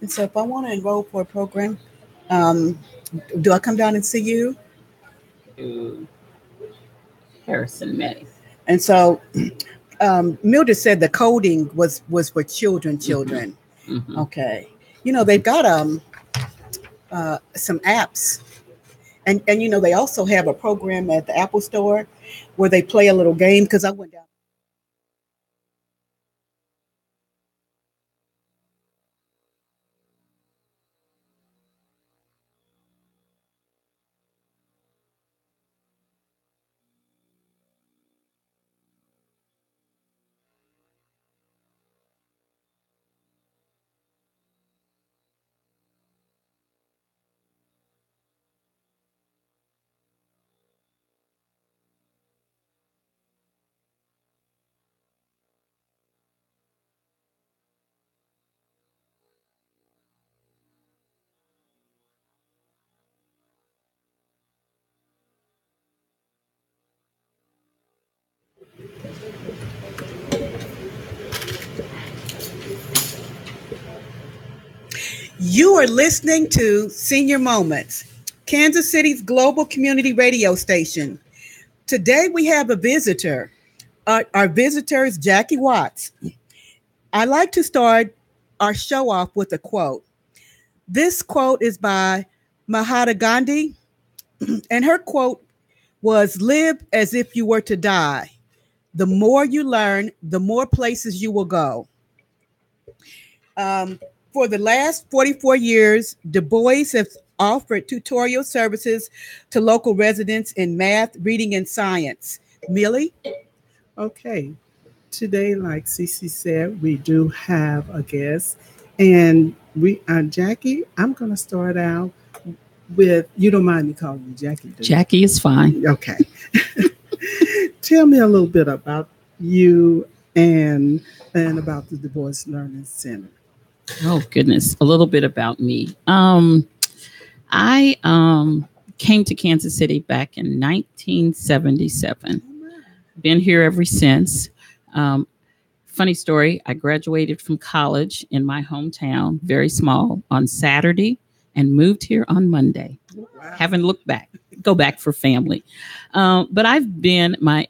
And so if I want to enroll for a program, um, do I come down and see you? To Harrison May. And so Mildred said the coding was for children. Hmm. Children. Hmm. Okay. They've got some apps, and they also have a program at the Apple Store where they play a little game. Because I went down. You are listening to Senior Moments, Kansas City's global community radio station. Today we have a visitor. Our visitor is Jackie Watts. I like to start our show off with a quote. This quote is by Mahatma Gandhi, and her quote was live as if you were to die. The more you learn, the more places you will go. Um, for the last 44 years, Du Bois has offered tutorial services to local residents in math, reading, and science. Millie? Okay, today, like CC said, we do have a guest, and Jackie. I'm going to start out with you. Don't mind me calling you Jackie, do you? Jackie is fine. Okay. Tell me a little bit about you and about the Du Bois Learning Center. Oh goodness, a little bit about me. I came to Kansas City back in 1977. Been here ever since. Um, Funny story, I graduated from college in my hometown, very small, on Saturday and moved here on Monday. Wow. Haven't looked back. Go back for family. But I've been my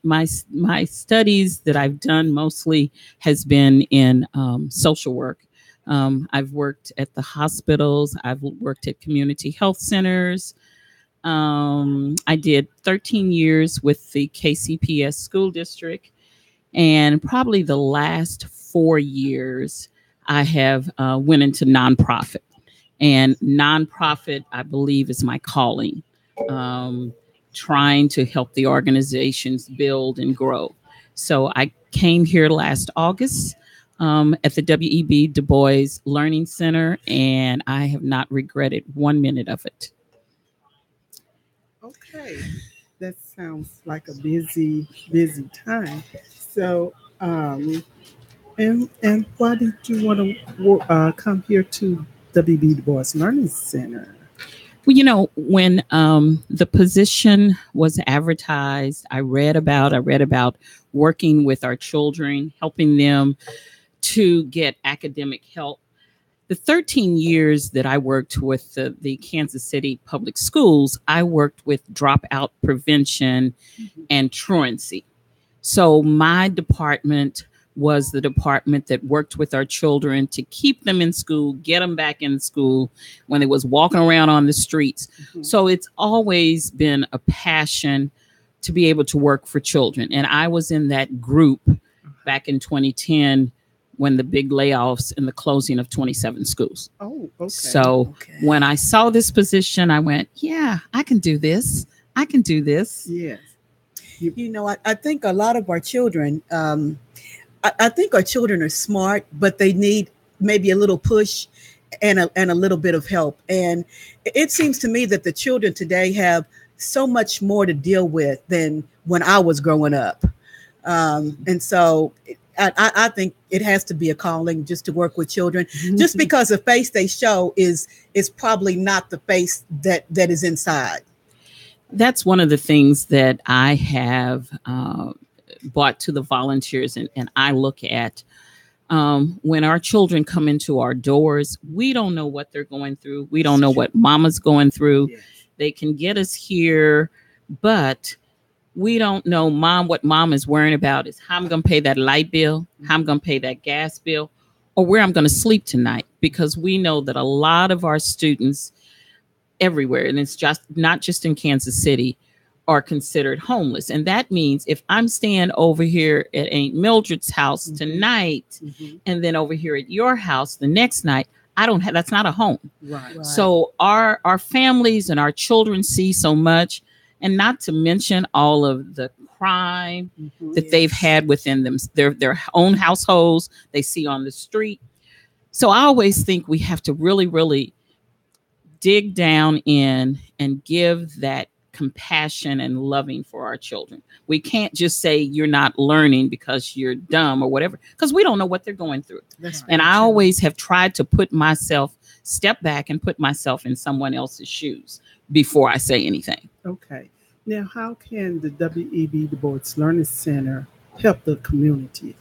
studies that I've done mostly has been in social work. I've worked at the hospitals. I've worked at community health centers. I did 13 years with the KCPS school district, and probably the last 4 years, I have went into nonprofit. And nonprofit, I believe, is my calling. Um, Trying to help the organizations build and grow. So I came here last August at the WEB Du Bois Learning Center, and I have not regretted 1 minute of it. Okay, that sounds like a busy time. So, and why did you want to come here to WB Du Bois Learning Center? Well, when the position was advertised, I read about working with our children, helping them to get academic help. The 13 years that I worked with the Kansas City Public Schools, I worked with dropout prevention and truancy. So my department was the department that worked with our children to keep them in school, get them back in school when they was walking around on the streets. Mhm. So it's always been a passion to be able to work for children. And I was in that group back in 2010 when the big layoffs and the closing of 27 schools. Oh, okay. So Okay. when I saw this position, I went, yeah, I can do this. I can do this. Yes. I think a lot of our children, I think our children are smart, but they need maybe a little push and a little bit of help. And it seems to me that the children today have so much more to deal with than when I was growing up. And so I think it has to be a calling just to work with children, just because the face they show is probably not the face that is inside. That's one of the things that I have brought to the volunteers, and I look at When our children come into our doors, we don't know what they're going through. We don't know what mama's going through. Yes. They can get us here, but we don't know what mom is worrying about is how I'm going to pay that light bill, how I'm going to pay that gas bill, or where I'm going to sleep tonight. Because we know that a lot of our students everywhere, and it's just not just in Kansas City, are considered homeless. And that means if I'm staying over here at Aunt Mildred's house tonight, and then over here at your house the next night, I don't have, that's not a home. Right. So our families and our children see so much, and not to mention all of the crime that they've had within them, their own households, they see on the street. So I always think we have to really, really dig down in and give that compassion and loving for our children. We can't just say you're not learning because you're dumb or whatever, because we don't know what they're going through. And I always have tried to step back and put myself in someone else's shoes before I say anything. Okay. Now, how can the W.E.B. Du Bois Learning Center help the community?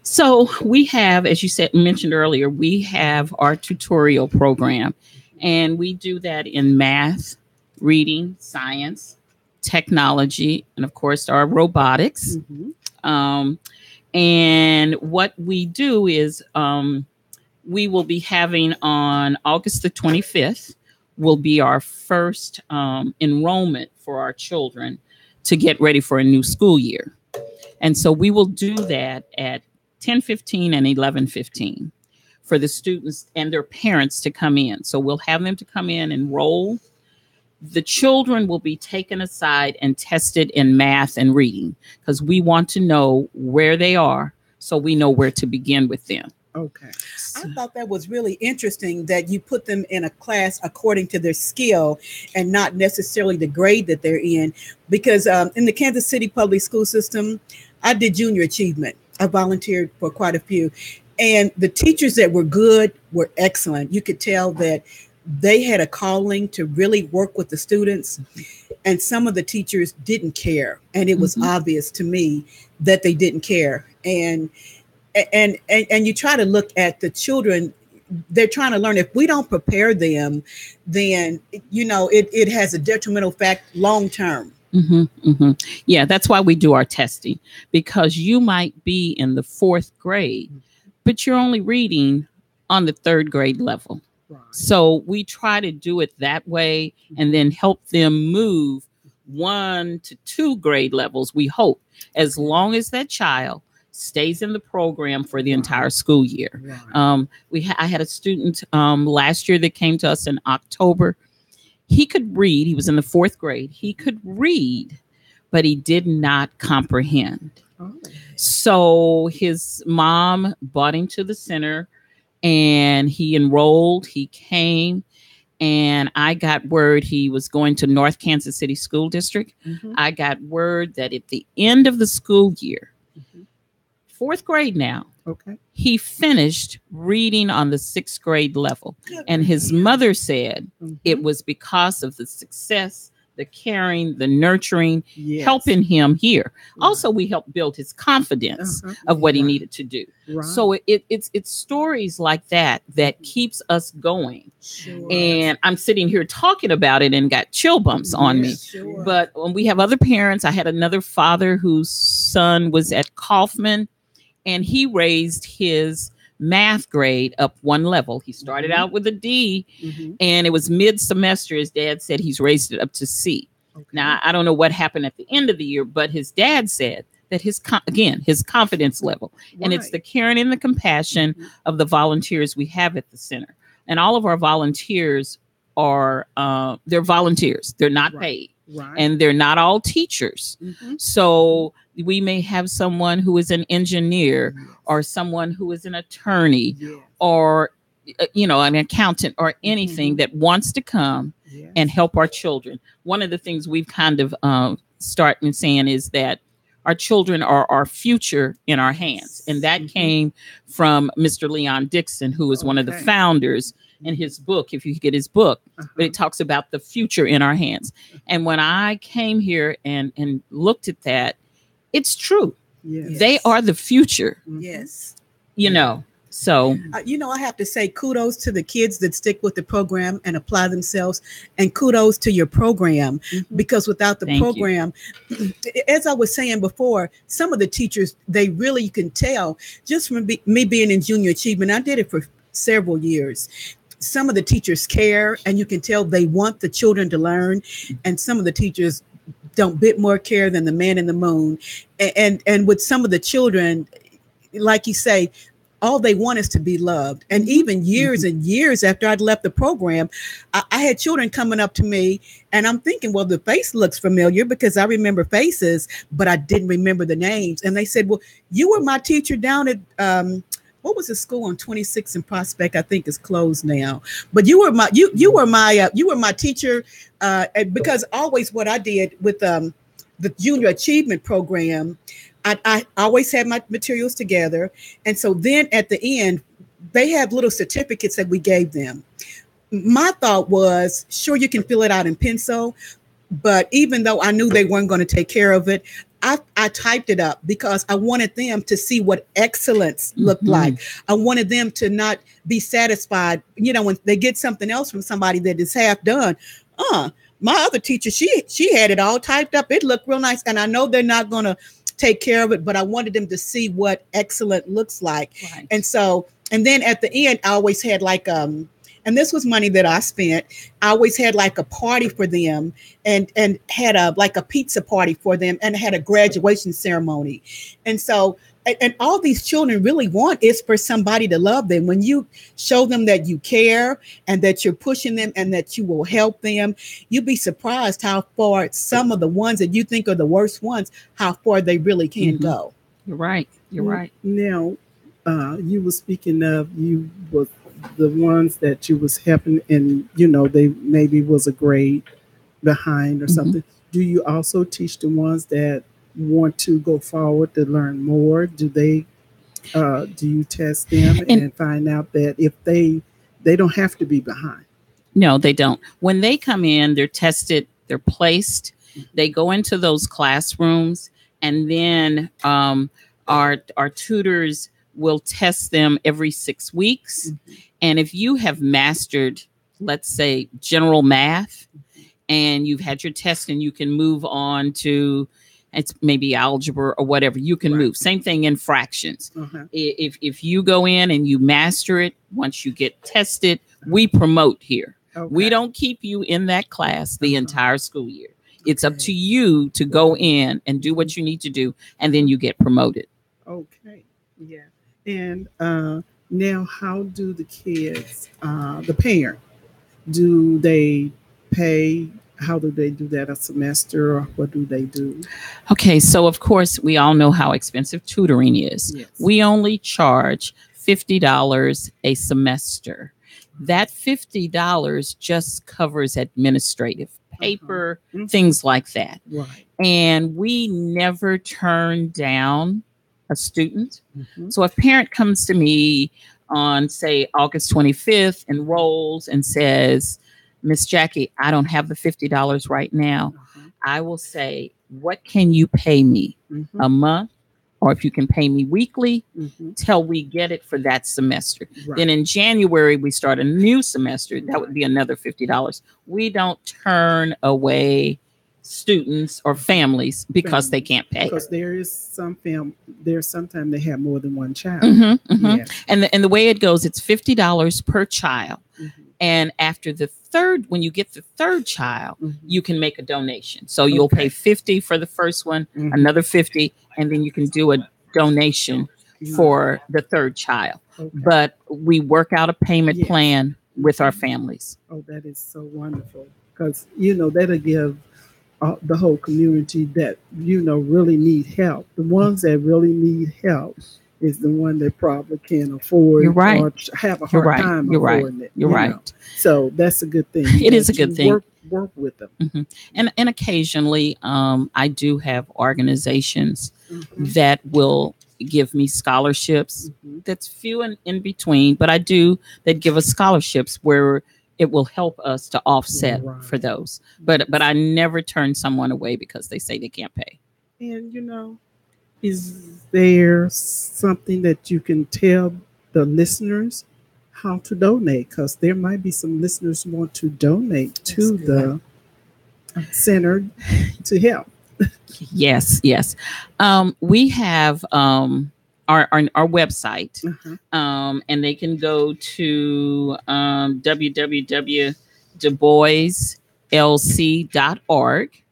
So we have, as you mentioned earlier, we have our tutorial program, and we do that in math, reading, science, technology, and of course our robotics. And what we do is we will be having on August the 25th will be our first enrollment for our children to get ready for a new school year. And so we will do that at 10:15 and 11:15 for the students and their parents to come in. So we'll have them to come in, enroll. The children will be taken aside and tested in math and reading because we want to know where they are so we know where to begin with them. Okay. I thought that was really interesting that you put them in a class according to their skill and not necessarily the grade that they're in. Because in the Kansas City public school system, I did junior achievement. I volunteered for quite a few. And the teachers that were good were excellent. You could tell that they had a calling to really work with the students. And some of the teachers didn't care. And it was obvious to me that they didn't care. And you try to look at the children, they're trying to learn. If we don't prepare them, then, it has a detrimental effect long term. Yeah, that's why we do our testing, because you might be in the 4th grade, but you're only reading on the 3rd grade level. Right. So we try to do it that way and then help them move 1 to 2 grade levels, we hope, as long as that child stays in the program for the entire school year. Right. I had a student last year that came to us in October. He could read. He was in the 4th grade. He could read, but he did not comprehend. Oh. So his mom brought him to the center, and he enrolled. He came, and I got word he was going to North Kansas City School District. I got word that at the end of the school year, 4th grade now, he finished reading on the 6th grade level. And his mother said it was because of the success, the caring, the nurturing, helping him here. Right. Also, we helped build his confidence of what he needed to do. Right. So it's stories like that keeps us going. Sure. And I'm sitting here talking about it and got chill bumps on me. Sure. But when we have other parents, I had another father whose son was at Kaufman, and he raised his math grade up 1 level. He started out with a D, and it was mid-semester. His dad said he's raised it up to C. Okay. Now, I don't know what happened at the end of the year, but his dad said that his confidence level, and it's the caring and the compassion of the volunteers we have at the center. And all of our volunteers are, they're volunteers. They're not paid. Right. And they're not all teachers. So we may have someone who is an engineer or someone who is an attorney or, an accountant or anything that wants to come and help our children. One of the things we've kind of started saying is that our children are our future in our hands. And that came from Mr. Leon Dixon, who is one of the founders. In his book, if you get his book, but it talks about the future in our hands. And when I came here and looked at that, it's true. Yes. They are the future. Yes. you know. So, I have to say kudos to the kids that stick with the program and apply themselves, and kudos to your program, because without the program, as I was saying before, some of the teachers, they really, you can tell just from me being in junior achievement, I did it for several years. Some of the teachers care, and you can tell they want the children to learn, and some of the teachers don't bit more care than the man in the moon. And with some of the children, like you say, all they want is to be loved. And even years and years after I'd left the program, I had children coming up to me, and I'm thinking, well, the face looks familiar because I remember faces, but I didn't remember the names. And they said, well, you were my teacher down at, what was the school on 26 and Prospect? I think is closed now. But you were my teacher, because always what I did with the junior achievement program, I always had my materials together. And so then at the end, they have little certificates that we gave them. My thought was, sure, you can fill it out in pencil, but even though I knew they weren't going to take care of it, I typed it up because I wanted them to see what excellence looked like. I wanted them to not be satisfied, when they get something else from somebody that is half done. My other teacher, she had it all typed up. It looked real nice. And I know they're not going to take care of it, but I wanted them to see what excellent looks like. Right. And then at the end, I always had and this was money that I spent. I always had like a party for them, and had a pizza party for them, and had a graduation ceremony. And so, and all these children really want is for somebody to love them. When you show them that you care and that you're pushing them and that you will help them, you'd be surprised how far some of the ones that you think are the worst ones, how far they really can go. You're right. You're right. Now, you were speaking of the ones that you was helping, and they maybe was a grade behind or something. Do you also teach the ones that want to go forward to learn more? Do you test them and find out that if they don't have to be behind? No, they don't. When they come in, they're tested, they're placed, they go into those classrooms, and then our tutors will test them every 6 weeks. And if you have mastered, let's say, general math, and you've had your test and you can move on to, it's maybe algebra or whatever, you can move. Same thing in fractions. If you go in and you master it, once you get tested, we promote here. We don't keep you in that class the entire school year. It's up to you to go in and do what you need to do, and then you get promoted. Okay. Yeah. And now, how do the kids, the parent, do they pay? How do they do that, a semester, or what do they do? Okay, so of course, we all know how expensive tutoring is. Yes. We only charge $50 a semester. That $50 just covers administrative paper, things like that. Right. And we never turn down a student. So if a parent comes to me on, say, August 25th, enrolls and says, Miss Jackie, I don't have the $50 right now. I will say, what can you pay me a month? Or if you can pay me weekly till we get it for that semester. Right. Then in January, we start a new semester. That would be another $50. We don't turn away students or families because they can't pay. Because there is sometimes they have more than one child. Yeah. And the way it goes, it's $50 per child. And after when you get the third child, you can make a donation. So you'll pay $50 for the first one, another $50, and then you can do a donation for the third child. But we work out a payment plan with our families. Oh, that is so wonderful. Because, that'll give the whole community that, really need help. The ones that really need help is the one that probably can't afford or have a hard time affording it. You're right. So that's a good thing. It is a good thing. Work with them. And occasionally I do have organizations that will give me scholarships. That's few and in between, but I do that give us scholarships where it will help us to offset for those. But I never turn someone away because they say they can't pay. And Is there something that you can tell the listeners how to donate? Because there might be some listeners who want to donate to the center to help. Yes, yes. We have our website, and they can go to www.duboislc.org,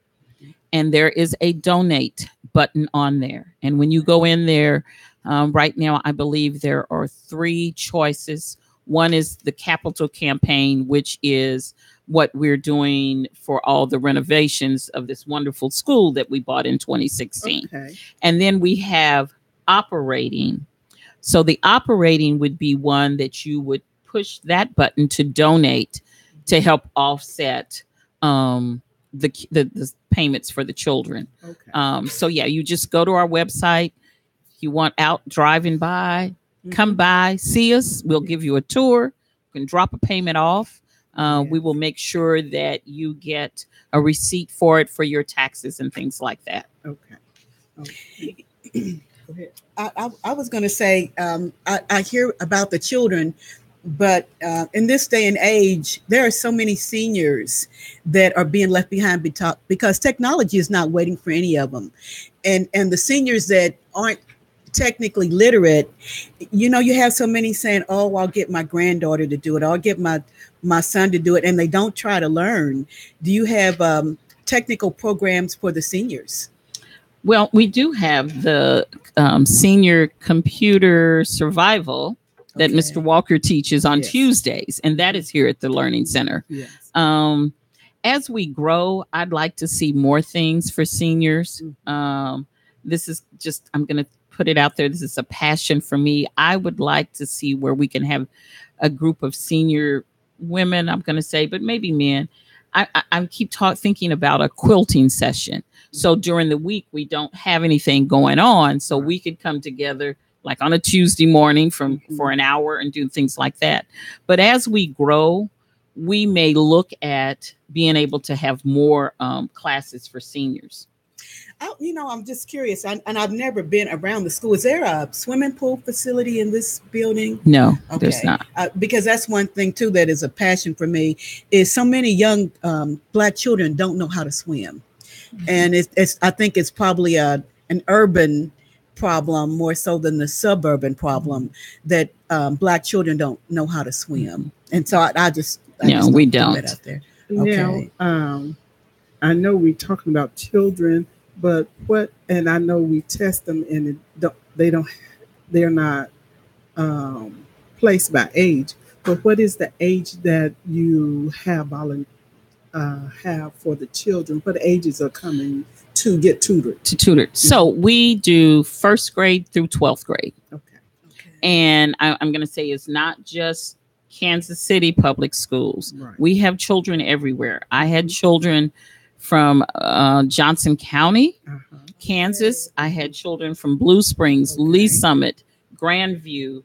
and there is a donate button on there. And when you go in there, right now, I believe there are three choices. One is the capital campaign, which is what we're doing for all the renovations of this wonderful school that we bought in 2016. Okay. And then we have operating. So the operating would be one that you would push that button to donate to help offset the payments for the children. Okay. So yeah, you just go to our website. If you want out driving by, come by, see us. We'll give you a tour. You can drop a payment off. We will make sure that you get a receipt for it for your taxes and things like that. Okay. Go ahead. I was going to say, I hear about the children, but in this day and age, there are so many seniors that are being left behind because technology is not waiting for any of them. And the seniors that aren't technically literate, you have so many saying, oh, I'll get my granddaughter to do it. I'll get my son to do it. And they don't try to learn. Do you have technical programs for the seniors? Well, we do have the senior computer survival that Mr. Walker teaches on Tuesdays, and that is here at the Learning Center. Yes. As we grow, I'd like to see more things for seniors. This is just, I'm going to put it out there. This is a passion for me. I would like to see where we can have a group of senior women, I'm going to say, but maybe men. I keep thinking about a quilting session. So during the week, we don't have anything going on. So we could come together like on a Tuesday morning for an hour and do things like that. But as we grow, we may look at being able to have more classes for seniors. I'm just curious, and I've never been around the school. Is there a swimming pool facility in this building? No, there's not. Because that's one thing, too, that is a passion for me, is so many young Black children don't know how to swim. And I think it's probably an urban problem more so than the suburban problem that Black children don't know how to swim. And so I just we don't. Put that out there. Okay. Now, I know we're talking about children, but and I know we test them and they're not placed by age, but what is the age that you have for the children? What ages are coming to get tutored? So we do first grade through 12th grade. Okay. And I'm going to say it's not just Kansas City public schools. Right. We have children everywhere. I had children from Johnson County, Kansas. I had children from Blue Springs, Lee Summit, Grandview,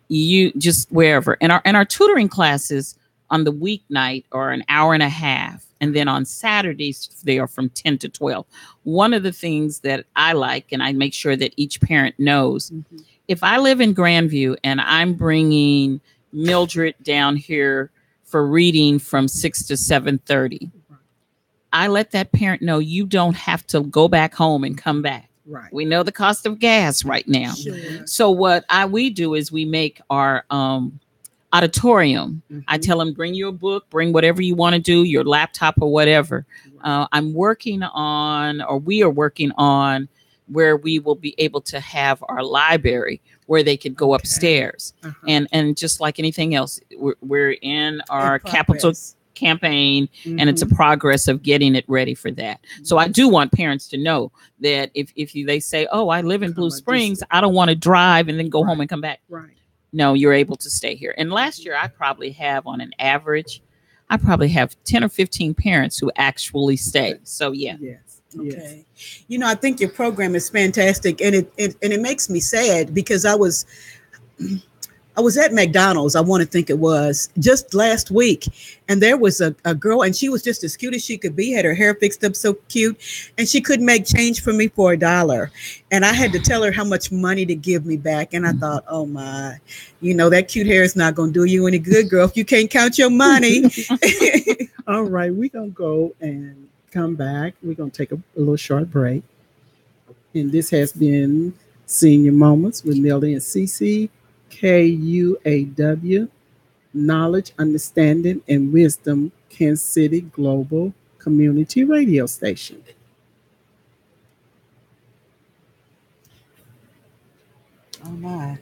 you just wherever. And our tutoring classes on the weeknight are an hour and a half. And then on Saturdays, they are from 10 to 12. One of the things that I like, and I make sure that each parent knows, if I live in Grandview and I'm bringing Mildred down here for reading from 6 to 7:30, I let that parent know you don't have to go back home and come back. Right. We know the cost of gas right now. Sure. So what we do is we make our auditorium. I tell them, bring your book, bring whatever you want to do, your laptop or whatever. We are working on where we will be able to have our library where they could go upstairs. And just like anything else, we're in our capital campaign, and it's a progress of getting it ready for that. So I do want parents to know that if they say, oh, I live in Blue Springs, I don't want to drive and then go home and come back. Right. No, you're able to stay here. And last year, I probably have on an average, 10 or 15 parents who actually stay. So yeah. Yes. Okay. I think your program is fantastic, and it makes me sad because I was I was at McDonald's, I want to think it was just last week, and there was a girl, and she was just as cute as she could be, had her hair fixed up so cute, and she couldn't make change for me for $1. And I had to tell her how much money to give me back. And I thought, oh my, that cute hair is not going to do you any good, girl, if you can't count your money. All right, we're going to go and come back. We're going to take a little short break. And this has been Senior Moments with Millie and CC, KUAW, Knowledge, Understanding, and Wisdom, Kansas City Global Community Radio Station. Oh my.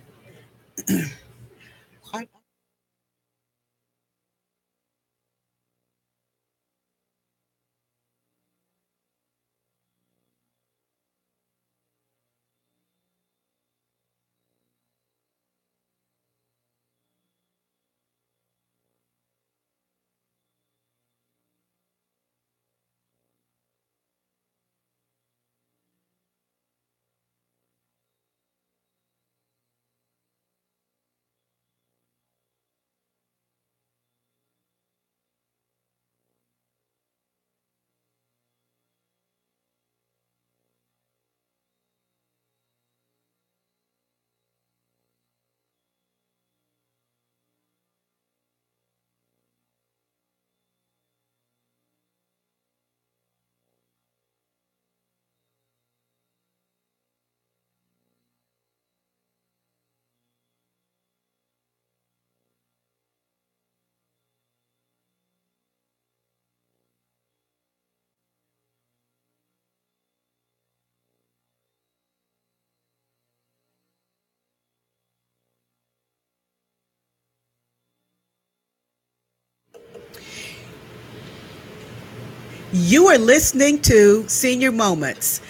You are listening to Senior Moments.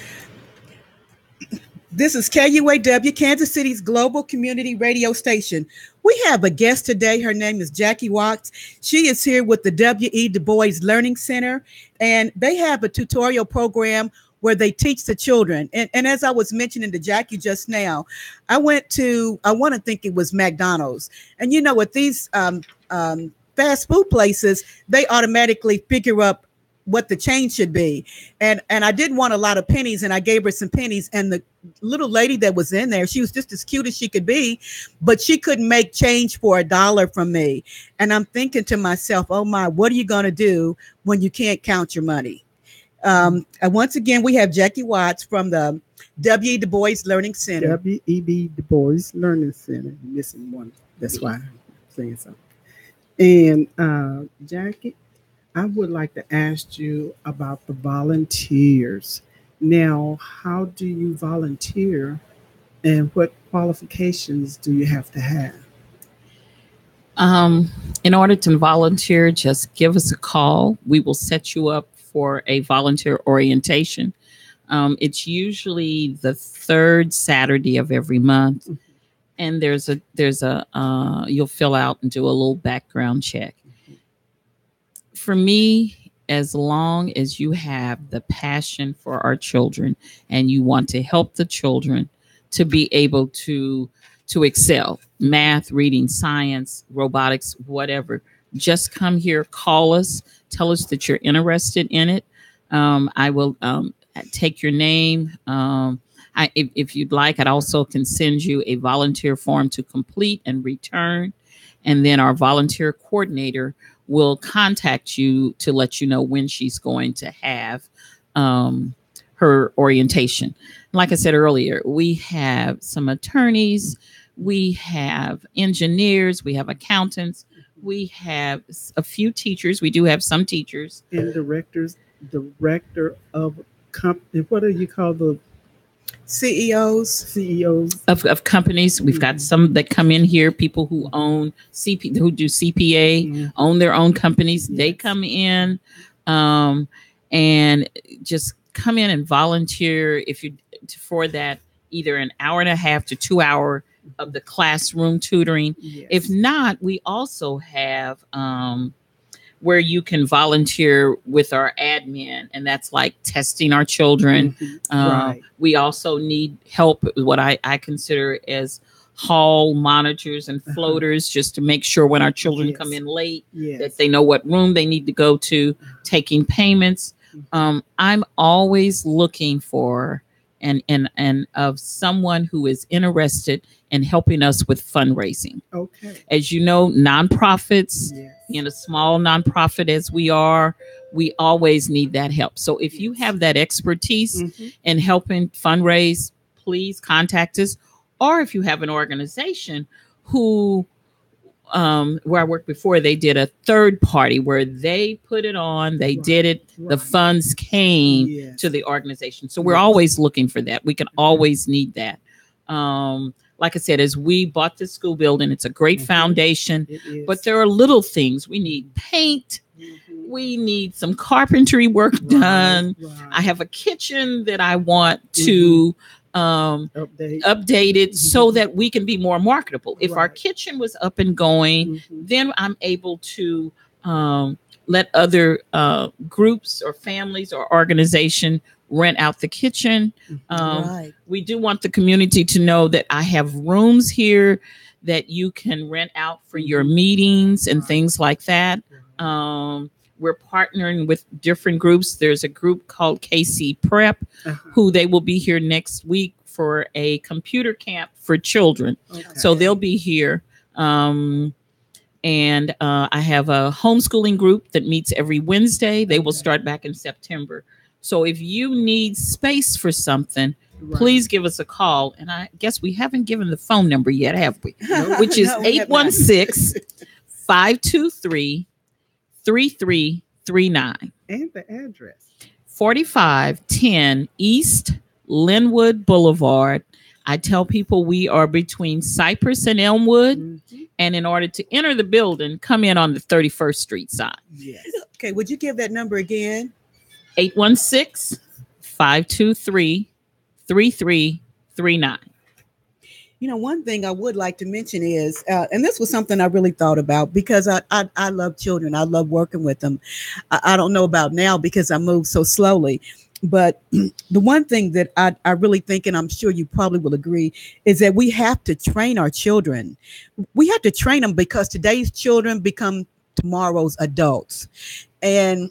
This is KUAW, Kansas City's global community radio station. We have a guest today. Her name is Jackie Watts. She is here with the W.E. Du Bois Learning Center, and they have a tutorial program where they teach the children. And as I was mentioning to Jackie just now, I want to think it was McDonald's. And with these fast food places, they automatically figure up what the change should be. And I didn't want a lot of pennies, and I gave her some pennies. And the little lady that was in there, she was just as cute as she could be, but she couldn't make change for $1 from me. And I'm thinking to myself, oh my, what are you going to do when you can't count your money? And once again, we have Jackie Watts from the W.E. Du Bois Learning Center. W.E.B. Du Bois Learning Center. You're missing one. That's why I'm saying something. And Jackie, I would like to ask you about the volunteers. Now, how do you volunteer, and what qualifications do you have to have? In order to volunteer, just give us a call. We will set you up for a volunteer orientation. It's usually the third Saturday of every month. Mm-hmm. And there's a you'll fill out and do a little background check. Mm-hmm. For me, as long as you have the passion for our children and you want to help the children to be able to excel, math, reading, science, robotics, whatever, just come here, call us, tell us that you're interested in it. I will take your name. If you'd like, I'd also can send you a volunteer form to complete and return. And then our volunteer coordinator will contact you to let you know when she's going to have her orientation. Like I said earlier, we have some attorneys, we have engineers, we have accountants, we have a few teachers. We do have some teachers. And director of company. What do you call the CEOs of companies? We've got some that come in here, people who own who do CPA, own their own companies. Yes. They come in and just come in and volunteer for that, either an hour and a half to 2 hour of the classroom tutoring. Yes. If not, we also have where you can volunteer with our admin, and that's like testing our children. Mm-hmm. Right. We also need help with what I consider as hall monitors and floaters just to make sure when our children come in late that they know what room they need to go to, taking payments. I'm always looking for and of someone who is interested in helping us with fundraising. Okay. As you know, nonprofits, in a small nonprofit as we are, we always need that help. So if you have that expertise in helping fundraise, please contact us. Or if you have an organization who, where I worked before, they did a third party where they put it on, they did it, the funds came to the organization. So we're always looking for that. We can always need that. Like I said, as we bought this school building, it's a great foundation, but there are little things. We need paint. We need some carpentry work done. I have a kitchen that I want to updated so that we can be more marketable. If our kitchen was up and going, then I'm able to let other groups or families or organization rent out the kitchen. We do want the community to know that I have rooms here that you can rent out for your meetings and things like that. We're partnering with different groups. There's a group called KC Prep, who they will be here next week for a computer camp for children. So they'll be here. And I have a homeschooling group that meets every Wednesday. They will start back in September. So if you need space for something, please give us a call. And I guess we haven't given the phone number yet, have we? Which is 816-523-3339. And the address. 4510 East Linwood Boulevard. I tell people we are between Cypress and Elmwood. And in order to enter the building, come in on the 31st Street side. Okay, would you give that number again? 816-523-3339. You know, one thing I would like to mention is, and this was something I really thought about because I love children. I love working with them. I don't know about now because I move so slowly. But the one thing that I really think, and I'm sure you probably will agree, is that we have to train our children. We have to train them because today's children become tomorrow's adults. And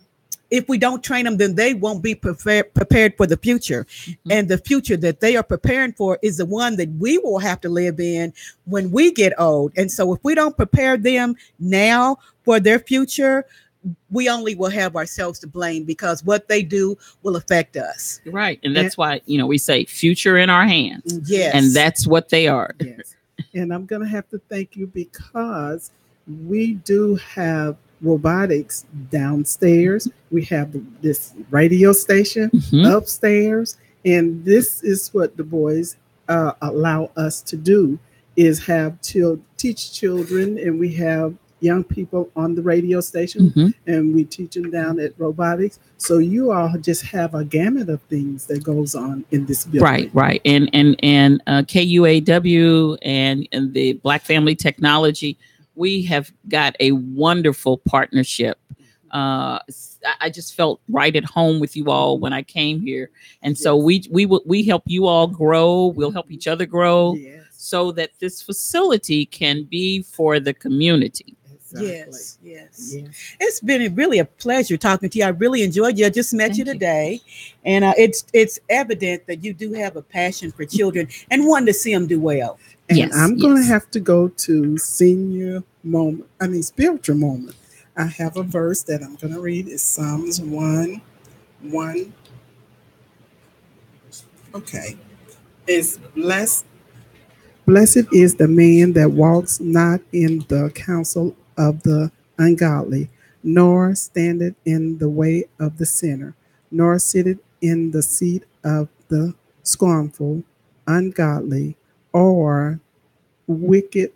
if we don't train them, then they won't be prepared for the future. And the future that they are preparing for is the one that we will have to live in when we get old. And so if we don't prepare them now for their future, we only will have ourselves to blame because what they do will affect us. Right. And that's why, you know, we say future in our hands. Yes. And that's what they are. Yes. And I'm going to have to thank you because we do have robotics downstairs. We have this radio station upstairs. And this is what the boys allow us to do is have teach children. And we have young people on the radio station and we teach them down at robotics. So you all just have a gamut of things that goes on in this building. Right. And KUAW and the Black Family Technology, we have got a wonderful partnership. I just felt right at home with you all when I came here. And so we help you all grow. We'll help each other grow so that this facility can be for the community. Exactly. Yes. It's been really a pleasure talking to you. I really enjoyed you. I just met you today. And it's evident that you do have a passion for children and want to see them do well. And I'm going to have to go to spiritual moment. I have a verse that I'm going to read. It's Psalms 1:1. Okay. It's blessed is the man that walks not in the counsel of the ungodly, nor standeth in the way of the sinner, nor sitteth in the seat of the scornful, ungodly, or wicked,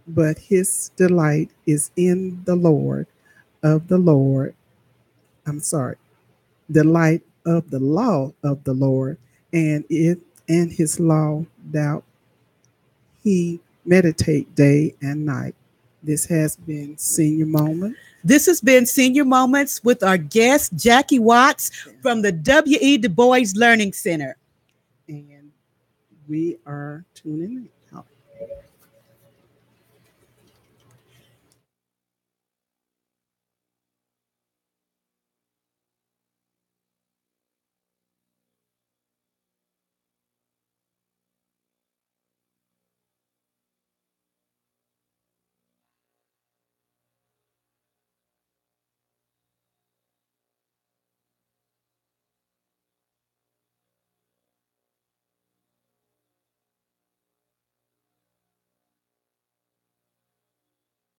but his delight is in the Lord of the Lord. Delight of the law of the Lord, and his law thou he meditate day and night. This has been Senior Moment. This has been Senior Moments with our guest, Jackie Watts from the W.E. Du Bois Learning Center. And we are tuning in.